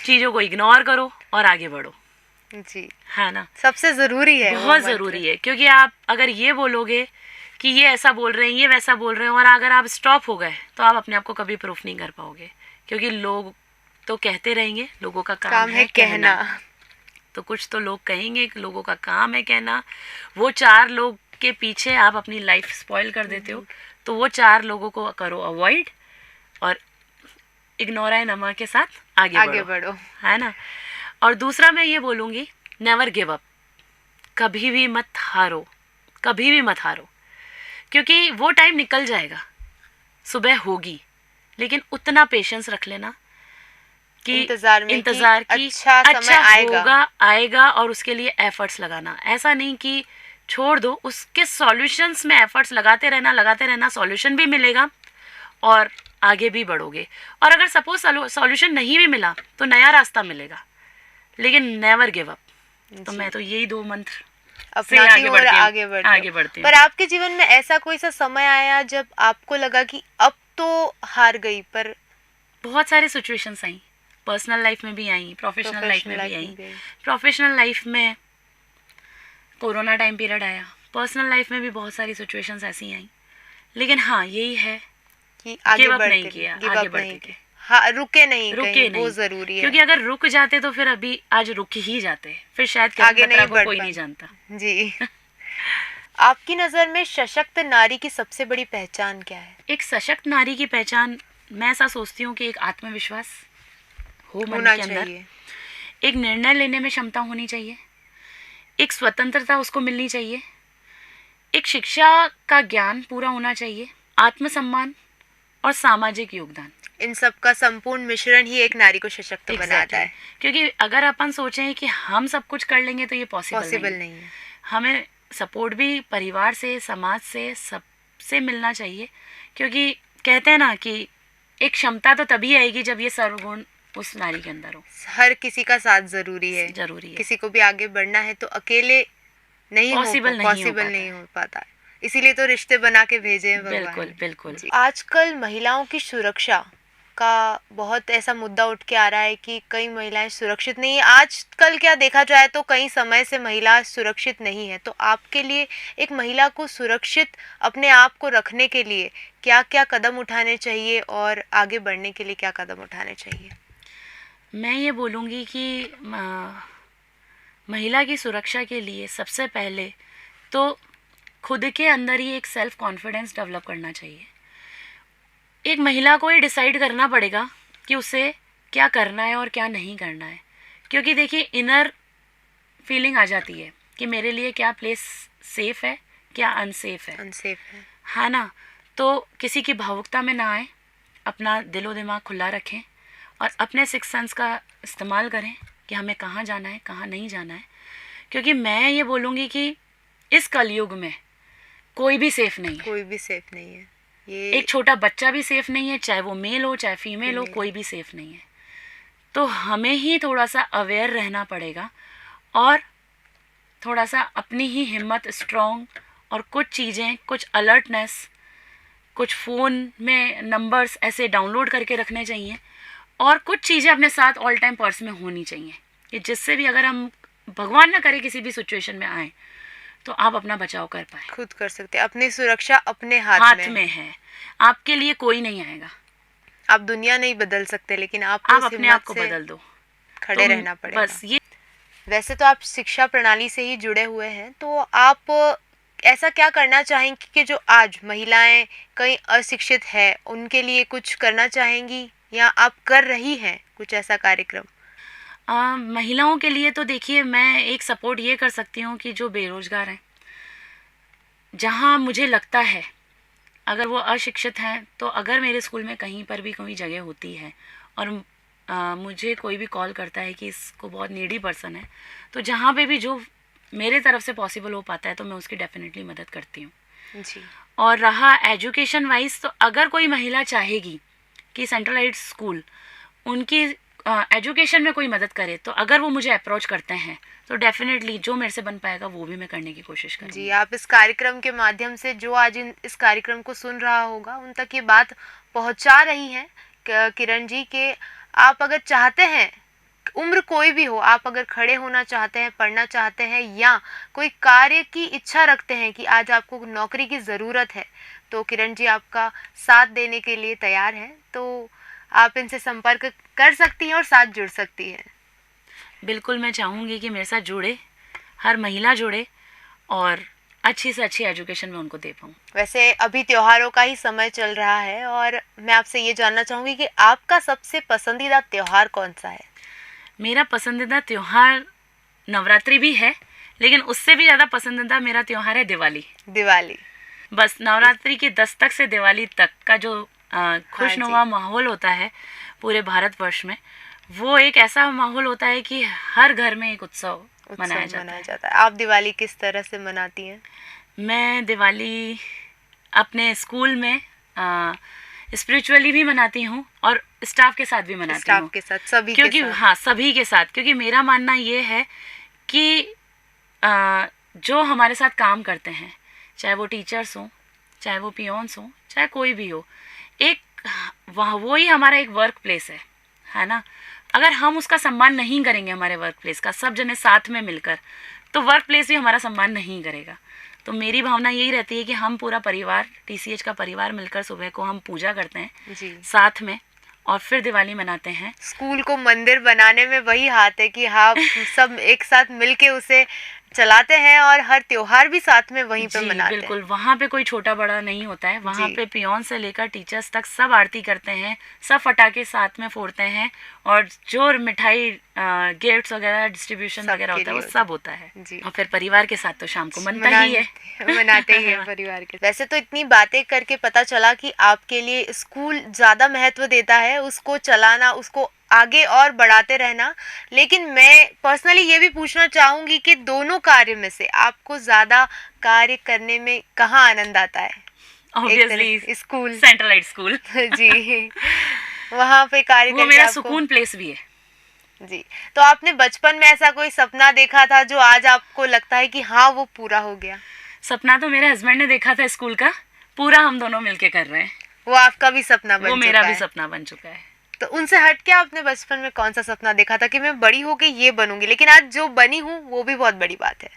Speaker 1: चीज़ों को इग्नोर करो और आगे बढ़ो।
Speaker 2: जी
Speaker 1: है ना,
Speaker 2: सबसे ज़रूरी है,
Speaker 1: बहुत ज़रूरी है, क्योंकि आप अगर ये बोलोगे कि ये ऐसा बोल रहे हैं, ये वैसा बोल रहे हैं, और अगर आप स्टॉप हो गए तो आप अपने आप को कभी प्रूफ नहीं कर पाओगे, क्योंकि लोग तो कहते रहेंगे, लोगों का काम है कहना। तो कुछ तो लोग कहेंगे, लोगों का काम है कहना। वो 4 लोग के पीछे आप अपनी लाइफ स्पॉइल कर देते हो, तो वो 4 लोगों को करो अवॉइड और इग्नोरा नमा के साथ आगे
Speaker 2: बढ़ो।
Speaker 1: है ना। और दूसरा मैं ये बोलूँगी, नेवर गिव अप। कभी भी मत हारो, कभी भी मत हारो, क्योंकि वो टाइम निकल जाएगा, सुबह होगी, लेकिन उतना पेशेंस रख लेना कि
Speaker 2: इंतजार
Speaker 1: की
Speaker 2: अच्छा समय
Speaker 1: आएगा और उसके लिए एफर्ट्स लगाना। ऐसा नहीं कि छोड़ दो, उसके सॉल्यूशंस में एफर्ट्स लगाते रहना, सॉल्यूशन भी मिलेगा और आगे भी बढ़ोगे। और अगर सपोज सॉल्यूशन नहीं भी मिला तो नया रास्ता मिलेगा, लेकिन नेवर गिव अप। तो मैं तो यही 2 मंत्र
Speaker 2: अपनाती हूँ और आगे
Speaker 1: बढ़ती हूँ।
Speaker 2: पर आपके जीवन में ऐसा कोई सा समय आया जब आपको लगा कि अब तो हार गई? पर
Speaker 1: बहुत सारी सिचुएशंस आई, पर्सनल लाइफ में भी आई, प्रोफेशनल लाइफ में भी आई। प्रोफेशनल लाइफ में कोरोना टाइम पीरियड आया, पर्सनल लाइफ में भी बहुत सारी सिचुएशंस ऐसी आई, लेकिन हाँ यही है
Speaker 2: कि आगे
Speaker 1: गिव अप
Speaker 2: बढ़ते
Speaker 1: नहीं किया, आगे बढ़ते गए।
Speaker 2: हाँ, रुके नहीं, वो जरूरी है,
Speaker 1: क्योंकि अगर रुक जाते तो फिर अभी आज रुक ही जाते, फिर शायद
Speaker 2: आगे नहीं बढ़
Speaker 1: कोई नहीं जानता
Speaker 2: जी। आपकी नजर में सशक्त नारी की सबसे बड़ी पहचान क्या है?
Speaker 1: एक सशक्त नारी की पहचान, मैं ऐसा सोचती हूँ कि एक आत्मविश्वास हो मन के अंदर, एक निर्णय लेने में क्षमता होनी चाहिए, एक स्वतंत्रता उसको मिलनी चाहिए, एक शिक्षा का ज्ञान पूरा होना चाहिए, आत्मसम्मान और सामाजिक योगदान।
Speaker 2: इन सब का संपूर्ण मिश्रण ही एक नारी को सशक्त बनाता है।
Speaker 1: क्योंकि अगर अपन सोचें कि हम सब कुछ कर लेंगे तो ये पॉसिबल नहीं है। हमें सपोर्ट भी परिवार से, समाज से, सबसे मिलना चाहिए, क्योंकि कहते हैं ना कि एक क्षमता तो तभी आएगी जब ये सर्वगुण उस नारी के अंदर हो।
Speaker 2: हर किसी का साथ जरूरी है। किसी को भी आगे बढ़ना है तो अकेले पॉसिबल नहीं हो पाता। इसीलिए तो रिश्ते बना के भेजे हैं भगवान।
Speaker 1: बिल्कुल।
Speaker 2: आजकल महिलाओं की सुरक्षा का बहुत ऐसा मुद्दा उठ के आ रहा है कि कई महिलाएं सुरक्षित नहीं है। आजकल क्या देखा जाए तो कई समय से महिला सुरक्षित नहीं है। तो आपके लिए एक महिला को सुरक्षित अपने आप को रखने के लिए क्या क्या कदम उठाने चाहिए और आगे बढ़ने के लिए क्या कदम उठाने चाहिए?
Speaker 1: मैं ये बोलूँगी कि महिला की सुरक्षा के लिए सबसे पहले तो खुद के अंदर ही एक सेल्फ कॉन्फिडेंस डेवलप करना चाहिए। एक महिला को ये डिसाइड करना पड़ेगा कि उसे क्या करना है और क्या नहीं करना है, क्योंकि देखिए इनर फीलिंग आ जाती है कि मेरे लिए क्या प्लेस सेफ है, क्या अनसेफ है, है ना। तो किसी की भावुकता में ना आए, अपना दिलो दिमाग खुला रखें और अपने सिक्स सेंस का इस्तेमाल करें कि हमें कहाँ जाना है, कहाँ नहीं जाना है। क्योंकि मैं ये बोलूँगी कि इस कलयुग में कोई भी सेफ नहीं है। ये एक छोटा बच्चा भी सेफ नहीं है, चाहे वो मेल हो चाहे फीमेल हो, कोई भी सेफ नहीं है। तो हमें ही थोड़ा सा अवेयर रहना पड़ेगा और थोड़ा सा अपनी ही हिम्मत स्ट्रॉन्ग और कुछ चीज़ें, कुछ अलर्टनेस, कुछ फ़ोन में नंबर्स ऐसे डाउनलोड करके रखने चाहिए और कुछ चीज़ें अपने साथ ऑल टाइम पर्स में होनी चाहिए कि जिससे भी अगर हम भगवान ना करे किसी भी सिचुएशन में आए तो आप अपना बचाव कर पाए।
Speaker 2: खुद कर सकते हैं, अपनी सुरक्षा अपने हाथ में
Speaker 1: है। आपके लिए कोई नहीं आएगा।
Speaker 2: आप दुनिया नहीं बदल सकते, लेकिन आप
Speaker 1: अपने आप को बदल दो,
Speaker 2: खड़े रहना पड़ेगा।
Speaker 1: बस ये।
Speaker 2: वैसे तो आप शिक्षा प्रणाली से ही जुड़े हुए हैं, तो आप ऐसा क्या करना चाहेंगी कि जो आज महिलाएं कहीं अशिक्षित है उनके लिए कुछ करना चाहेंगी या आप कर रही हैं कुछ ऐसा कार्यक्रम?
Speaker 1: महिलाओं के लिए तो देखिए मैं एक सपोर्ट ये कर सकती हूँ कि जो बेरोज़गार हैं, जहाँ मुझे लगता है अगर वो अशिक्षित हैं, तो अगर मेरे स्कूल में कहीं पर भी कोई जगह होती है और मुझे कोई भी कॉल करता है कि इसको बहुत नीडी पर्सन है, तो जहाँ पे भी जो मेरे तरफ से पॉसिबल हो पाता है तो मैं उसकी डेफिनेटली मदद करती हूँ जी। और रहा एजुकेशन वाइज, तो अगर कोई महिला चाहेगी कि सेंट्रलाइज्ड स्कूल उनकी एजुकेशन में कोई मदद करे, तो अगर वो मुझे अप्रोच करते हैं तो डेफिनेटली जो मेरे से बन पाएगा वो भी मैं करने की कोशिश करूँगी
Speaker 2: जी। आप इस कार्यक्रम के माध्यम से जो आज इस कार्यक्रम को सुन रहा होगा उन तक ये बात पहुंचा रही हैं किरण जी के आप अगर चाहते हैं, उम्र कोई भी हो, आप अगर खड़े होना चाहते हैं, पढ़ना चाहते हैं या कोई कार्य की इच्छा रखते हैं कि आज आपको नौकरी की ज़रूरत है, तो किरण जी आपका साथ देने के लिए तैयार हैं। तो आप इनसे संपर्क कर सकती हैं और साथ जुड़ सकती हैं।
Speaker 1: बिल्कुल मैं चाहूँगी कि मेरे साथ जुड़े, हर महिला जुड़े और अच्छी से अच्छी एजुकेशन में उनको दे पाऊँ।
Speaker 2: वैसे अभी त्योहारों का ही समय चल रहा है और मैं आपसे ये जानना चाहूँगी कि आपका सबसे पसंदीदा त्योहार कौन सा है?
Speaker 1: मेरा पसंदीदा त्यौहार नवरात्रि भी है, लेकिन उससे भी ज़्यादा पसंदीदा मेरा त्यौहार है दिवाली।
Speaker 2: दिवाली।
Speaker 1: बस नवरात्रि के दस्तक से दिवाली तक का जो खुशनुमा माहौल होता है पूरे भारतवर्ष में, वो एक ऐसा माहौल होता है कि हर घर में एक उत्सव मनाया जाता है।
Speaker 2: आप दिवाली किस तरह से मनाती हैं?
Speaker 1: मैं दिवाली अपने स्कूल में स्पिरिचुअली भी मनाती हूँ और स्टाफ के साथ भी मनाती हूँ।
Speaker 2: स्टाफ के साथ, सभी
Speaker 1: क्योंकि
Speaker 2: के साथ।
Speaker 1: हाँ, सभी के साथ, क्योंकि मेरा मानना ये है कि जो हमारे साथ काम करते हैं, चाहे वो टीचर्स हों, चाहे वो पियोन्स हों, चाहे कोई भी हो, एक वो ही हमारा एक वर्क प्लेस है ना। अगर हम उसका सम्मान नहीं करेंगे, हमारे वर्क प्लेस का, सब जने साथ में मिलकर, तो वर्क प्लेस भी हमारा सम्मान नहीं करेगा। तो मेरी भावना यही रहती है कि हम पूरा परिवार, TCH का परिवार मिलकर सुबह को हम पूजा करते हैं
Speaker 2: जी।
Speaker 1: साथ में और फिर दिवाली मनाते हैं।
Speaker 2: स्कूल को मंदिर बनाने में वही हाथ है कि हाँ, सब एक साथ मिलके उसे चलाते हैं और हर त्योहार भी साथ में वहीं पे मनाते हैं।
Speaker 1: बिल्कुल, वहाँ पे कोई छोटा बड़ा नहीं होता है। वहाँ पे पियोन से लेकर टीचर्स तक सब आरती करते हैं, सब फटाके साथ में फोड़ते हैं और जो मिठाई गिफ्ट्स वगैरह डिस्ट्रीब्यूशन वगैरह होता है वो सब होता है जी। और फिर परिवार के साथ तो शाम को मनाते ही है
Speaker 2: परिवार के। वैसे तो इतनी बातें करके पता चला कि आपके लिए स्कूल ज़्यादा महत्व देता है, उसको चलाना, उसको आगे और बढ़ाते रहना। लेकिन मैं पर्सनली ये भी पूछना चाहूँगी कि दोनों कार्य में से आपको ज़्यादा कार्य करने में कहाँ आनंद आता है?
Speaker 1: ऑब्वियसली
Speaker 2: स्कूल,
Speaker 1: सेंट्रलाइट स्कूल
Speaker 2: जी, वहाँ पे कार्य
Speaker 1: वो मेरा सुकून प्लेस भी है
Speaker 2: जी। तो आपने बचपन में ऐसा कोई सपना देखा था जो आज आपको लगता है कि हाँ वो पूरा हो गया?
Speaker 1: सपना तो मेरे हस्बैंड ने देखा था स्कूल का, पूरा हम दोनों मिलके कर रहे हैं।
Speaker 2: वो आपका भी सपना बन चुका है? वो
Speaker 1: मेरा भी सपना बन चुका है।
Speaker 2: तो उनसे हट के आपने बचपन में कौन सा सपना देखा था कि मैं बड़ी होके ये बनूंगी, लेकिन आज जो बनी हूँ वो भी बहुत बड़ी बात है?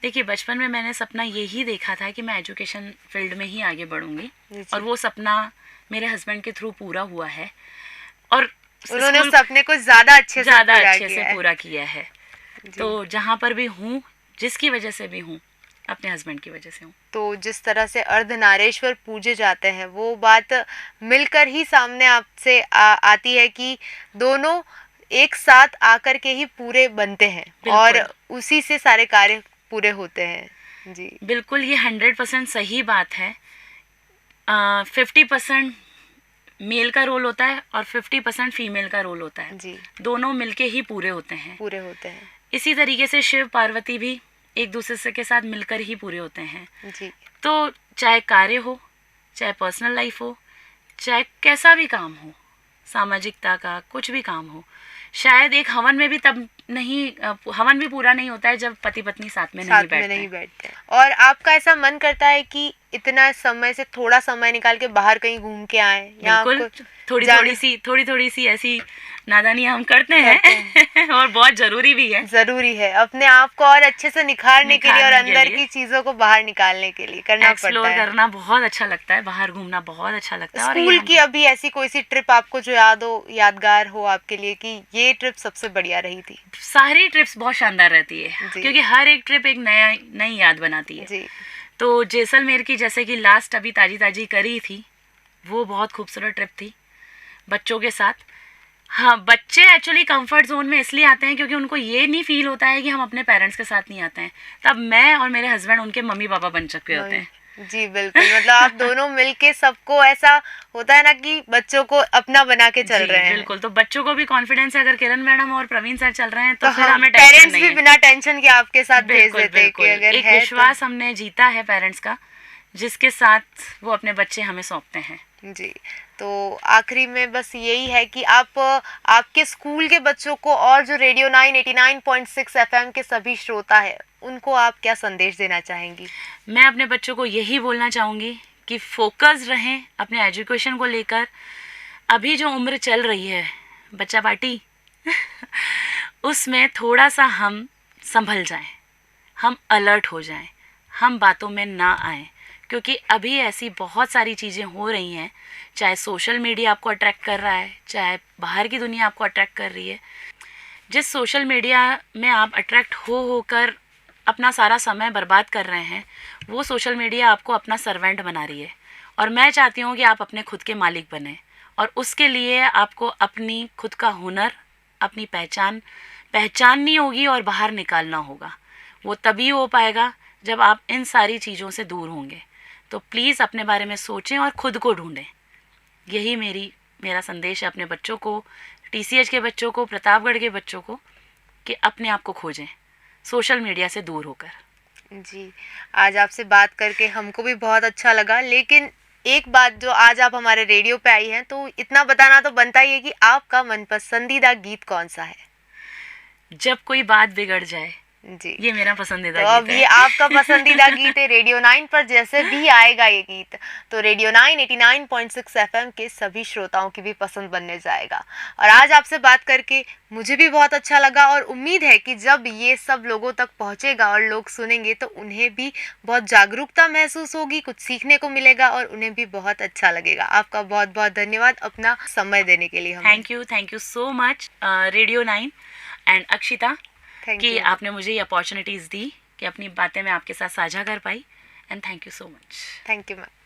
Speaker 2: देखिए,
Speaker 1: बचपन में मैंने सपना यही देखा था कि मैं एजुकेशन फील्ड में ही आगे बढ़ूंगी और वो सपना मेरे हस्बैंड के थ्रू पूरा हुआ है और
Speaker 2: उन्होंने उस सपने को ज़्यादा अच्छे से
Speaker 1: पूरा किया है। तो जहाँ पर भी हूँ, जिसकी वजह से भी हूँ, अपने हस्बैंड की वजह से हूँ।
Speaker 2: तो जिस तरह से अर्धनारेश्वर पूजे जाते हैं वो बात मिलकर ही सामने आपसे आती है कि दोनों एक साथ आकर के ही पूरे बनते हैं और उसी से सारे कार्य पूरे होते हैं। जी
Speaker 1: बिल्कुल, ये 100% सही बात है। 50% मेल का रोल होता है और 50% फीमेल का रोल होता है
Speaker 2: जी।
Speaker 1: दोनों मिलके ही पूरे होते हैं।
Speaker 2: इसी
Speaker 1: तरीके से शिव पार्वती भी एक दूसरे से के साथ मिलकर ही पूरे होते हैं
Speaker 2: जी।
Speaker 1: तो चाहे कार्य हो, चाहे पर्सनल लाइफ हो, चाहे कैसा भी काम हो, सामाजिकता का कुछ भी काम हो, शायद एक हवन में भी तब नहीं, हवन भी पूरा नहीं होता है जब पति पत्नी साथ में नहीं बैठते।
Speaker 2: और आपका ऐसा मन करता है कि इतना समय से थोड़ा समय निकाल के बाहर कहीं घूम के आए?
Speaker 1: बिल्कुल, थोड़ी थोड़ी सी ऐसी नादानियां हम करते हैं और बहुत जरूरी है
Speaker 2: अपने आप को और अच्छे से निखारने के लिए और अंदर की चीजों को बाहर निकालने के लिए करना पड़ता है।
Speaker 1: एक्सप्लोर करना बहुत अच्छा लगता है, बाहर घूमना बहुत अच्छा लगता है।
Speaker 2: स्कूल की अभी ऐसी कोई सी ट्रिप आपको जो यादगार हो आपके लिए कि ये ट्रिप सबसे बढ़िया रही थी?
Speaker 1: सारी ट्रिप्स बहुत शानदार रहती है क्योंकि हर एक ट्रिप एक नई याद बनाती है जी। तो जैसलमेर की जैसे कि लास्ट अभी ताजी करी थी, वो बहुत खूबसूरत ट्रिप थी बच्चों के साथ। हाँ, बच्चे एक्चुअली कंफर्ट जोन में इसलिए आते हैं क्योंकि उनको ये नहीं फील होता है कि हम अपने पेरेंट्स के साथ नहीं आते हैं। तब मैं और मेरे हस्बैंड उनके मम्मी पापा बन चुके होते हैं।
Speaker 2: जी बिल्कुल, मतलब आप दोनों मिलके, सबको ऐसा होता है ना कि बच्चों को अपना बना के चल रहे हैं।
Speaker 1: बिल्कुल, तो बच्चों को भी कॉन्फिडेंस है, अगर किरण मैडम और प्रवीण सर चल रहे हैं तो फिर
Speaker 2: हमें पेरेंट्स भी बिना टेंशन के आपके साथ भेज देते हैं कि अगर
Speaker 1: एक विश्वास हमने जीता है पेरेंट्स का, जिसके साथ वो अपने बच्चे हमें सौंपते हैं।
Speaker 2: जी, तो आखिरी में बस यही है कि आप आपके स्कूल के बच्चों को और जो रेडियो 89.6 FM के सभी श्रोता है उनको आप क्या संदेश देना चाहेंगी?
Speaker 1: मैं अपने बच्चों को यही बोलना चाहूँगी कि फोकस रहें अपने एजुकेशन को लेकर। अभी जो उम्र चल रही है बच्चा पार्टी उसमें थोड़ा सा हम संभल जाएं, हम अलर्ट हो जाएं, हम बातों में ना आएं, क्योंकि अभी ऐसी बहुत सारी चीज़ें हो रही हैं, चाहे सोशल मीडिया आपको अट्रैक्ट कर रहा है, चाहे बाहर की दुनिया आपको अट्रैक्ट कर रही है, जिस सोशल मीडिया में आप अट्रैक्ट होकर अपना सारा समय बर्बाद कर रहे हैं, वो सोशल मीडिया आपको अपना सर्वेंट बना रही है। और मैं चाहती हूँ कि आप अपने खुद के मालिक बने, और उसके लिए आपको अपनी खुद का हुनर, अपनी पहचाननी होगी और बाहर निकालना होगा। वो तभी हो पाएगा जब आप इन सारी चीज़ों से दूर होंगे। तो प्लीज़ अपने बारे में सोचें और खुद को ढूंढें। यही मेरा संदेश है अपने बच्चों को, TCH के बच्चों को, प्रतापगढ़ के बच्चों को, कि अपने आप को खोजें सोशल मीडिया से दूर होकर।
Speaker 2: जी, आज आपसे बात करके हमको भी बहुत अच्छा लगा, लेकिन एक बात जो आज आप हमारे रेडियो पे आई हैं, तो इतना बताना तो बनता ही है कि आपका मनपसंदीदा गीत कौन सा है?
Speaker 1: जब कोई बात बिगड़ जाए,
Speaker 2: जी,
Speaker 1: ये मेरा पसंदीदा
Speaker 2: तो
Speaker 1: गीत
Speaker 2: अब
Speaker 1: है।
Speaker 2: ये आपका पसंदीदा गीत है। रेडियो 9 पर जैसे भी आएगा ये गीत, तो रेडियो 9 89.6 FM के सभी श्रोताओं की भी पसंद बनने जाएगा। और आज आपसे बात करके मुझे भी बहुत अच्छा लगा, और उम्मीद है कि जब ये सब लोगों तक पहुंचेगा और लोग सुनेंगे तो उन्हें भी बहुत जागरूकता महसूस होगी, कुछ सीखने को मिलेगा और उन्हें भी बहुत अच्छा लगेगा। आपका बहुत बहुत धन्यवाद अपना समय देने के लिए हमें।
Speaker 1: Thank you so much radio 9 and Akshita,
Speaker 2: thank
Speaker 1: कि
Speaker 2: यू।
Speaker 1: आपने मुझे ये अपॉर्चुनिटीज़ दी कि अपनी बातें मैं आपके साथ साझा कर पाई। And thank you so much.
Speaker 2: Thank you ma'am.